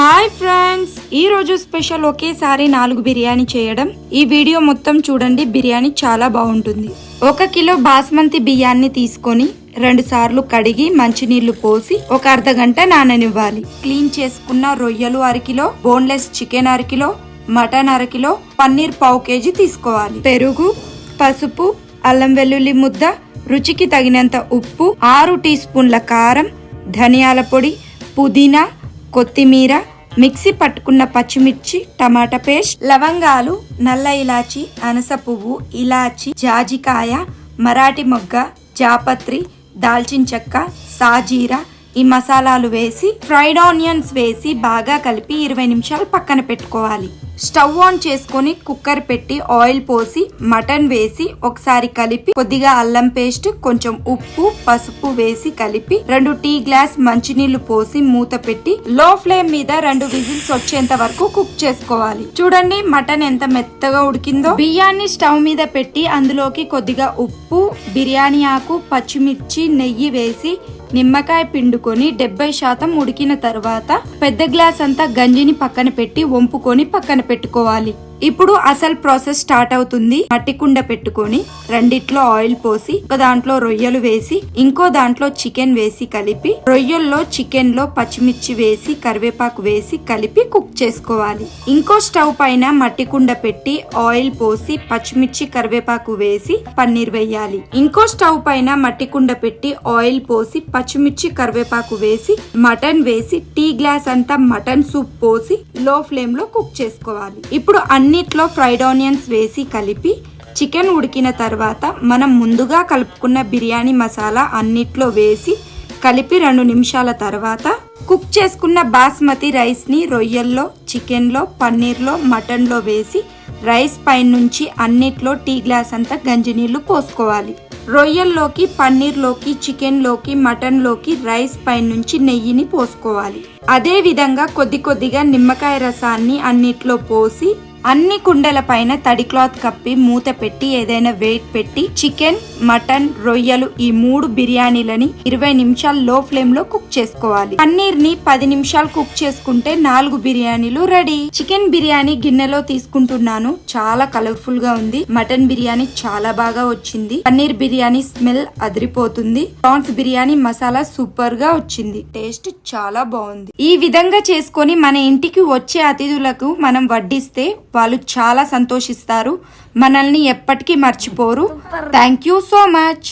Hi friends, ఈ రోజు special ఒకేసారి 4 బిర్యానీ చేయడం. ఈ వీడియో మొత్తం చూడండి, బిర్యానీ చాలా బాగుంటుంది. 1 కిలో బాస్మతి బియ్యాన్ని తీసుకొని 2 సార్లు కడిగి మంచినీళ్లు పోసి ఒక అర్ధగంట నాననివ్వాలి. క్లీన్ చేసుకున్న రొయ్యలు 1/2 kilo, boneless chicken 1/2 kilo, mutton 1/2 kilo, paneer 1/2 KG తీసుకోవాలి. పెరుగు, పసుపు, అల్లం వెల్లుల్లి ముద్ద, రుచికి తగినంత ఉప్పు, 6 టీ స్పూన్ల కారం, ధనియాల పొడి, పుదీనా, కొత్తిమీర, మిక్సీ పట్టుకున్న పచ్చిమిర్చి, టమాటా పేస్ట్, లవంగాలు, నల్ల ఇలాచి, అనస పువ్వు, ఇలాచి, జాజికాయ, మరాఠీ మొగ్గ, జాపత్రి, దాల్చిన చెక్క, సాజీరా ఈ మసాలాలు వేసి ఫ్రైడ్ ఆనియన్స్ వేసి బాగా కలిపి 20 నిమిషాలు పక్కన పెట్టుకోవాలి. స్టవ్ ఆన్ చేసుకొని కుక్కర్ పెట్టి ఆయిల్ పోసి మటన్ వేసి ఒకసారి కలిపి కొద్దిగా అల్లం పేస్ట్, కొంచెం ఉప్పు, పసుపు వేసి కలిపి 2 టీ గ్లాస్ మంచినీళ్లు పోసి మూత పెట్టి లో ఫ్లేమ్ మీద 2 విజిల్స్ వచ్చేంత వరకు కుక్ చేసుకోవాలి. చూడండి మటన్ ఎంత మెత్తగా ఉడికిందో. బియ్యాన్ని స్టవ్ మీద పెట్టి అందులోకి కొద్దిగా ఉప్పు, బిర్యానీ ఆకు, పచ్చిమిర్చి, నెయ్యి వేసి నిమ్మకాయ పిండుకొని 70% ఉడికిన తర్వాత పెద్ద గ్లాస్ అంతా గంజిని పక్కన పెట్టి వంపుకొని పక్కన పెట్టుకోవాలి. ఇప్పుడు అసలు ప్రాసెస్ స్టార్ట్ అవుతుంది. మట్టి కుండ పెట్టుకొని రెండిట్లో ఆయిల్ పోసి ఒక దాంట్లో రొయ్యలు వేసి ఇంకో దాంట్లో చికెన్ వేసి కలిపి రొయ్యల్లో చికెన్ లో పచ్చిమిర్చి వేసి కరివేపాకు వేసి కలిపి కుక్ చేసుకోవాలి. ఇంకో స్టవ్ పైన మట్టి కుండ పెట్టి ఆయిల్ పోసి పచ్చిమిర్చి కరివేపాకు వేసి పన్నీర్ వేయాలి. ఇంకో స్టవ్ పైన మట్టి కుండ పెట్టి ఆయిల్ పోసి పచ్చిమిర్చి కరివేపాకు వేసి మటన్ వేసి టీ గ్లాస్ అంతా మటన్ సూప్ పోసి లో ఫ్లేమ్ లో కుక్ చేసుకోవాలి. ఇప్పుడు అన్నిట్లో ఫ్రైడ్ ఆనియన్స్ వేసి కలిపి చికెన్ ఉడికిన తర్వాత మనం ముందుగా కలుపుకున్న బిర్యానీ మసాలా అన్నిట్లో వేసి కలిపి 2 నిమిషాల తర్వాత కుక్ చేసుకున్న బాస్మతి రైస్ ని రొయ్యల్లో, చికెన్ లో, పన్నీర్ లో, మటన్ లో వేసి రైస్ పైన నుంచి అన్నిట్లో టీ గ్లాస్ అంతా గంజి నీళ్లు పోసుకోవాలి. రొయ్యల్లోకి, పన్నీర్ లోకి, చికెన్ లోకి, మటన్ లోకి రైస్ పైన నుంచి నెయ్యిని పోసుకోవాలి. అదే విధంగా కొద్దిగా నిమ్మకాయ రసాన్ని అన్నిట్లో పోసి అన్ని కుండల పైన తడి క్లాత్ కప్పి మూత పెట్టి ఏదైనా వెయిట్ పెట్టి చికెన్, మటన్, రొయ్యలు ఈ 3 బిర్యానీలని 20 నిమిషాలు లో ఫ్లేమ్ లో కుక్ చేసుకోవాలి. పన్నీర్ ని 10 నిమిషాలు కుక్ చేసుకుంటే 4 బిర్యానీలు రెడీ. చికెన్ బిర్యానీ గిన్నెలో తీసుకుంటున్నాను. చాలా కలర్ఫుల్ గా ఉంది. మటన్ బిర్యానీ చాలా బాగా వచ్చింది. పన్నీర్ బిర్యానీ స్మెల్ అదిరిపోతుంది. ప్రాన్స్ బిర్యానీ మసాలా సూపర్ గా వచ్చింది. టేస్ట్ చాలా బాగుంది. ఈ విధంగా చేసుకొని మన ఇంటికి వచ్చే అతిథులకు మనం వడ్డిస్తే వాళ్ళు చాలా సంతోషిస్తారు. మనల్ని ఎప్పటికీ మర్చిపోరు. Thank you so much.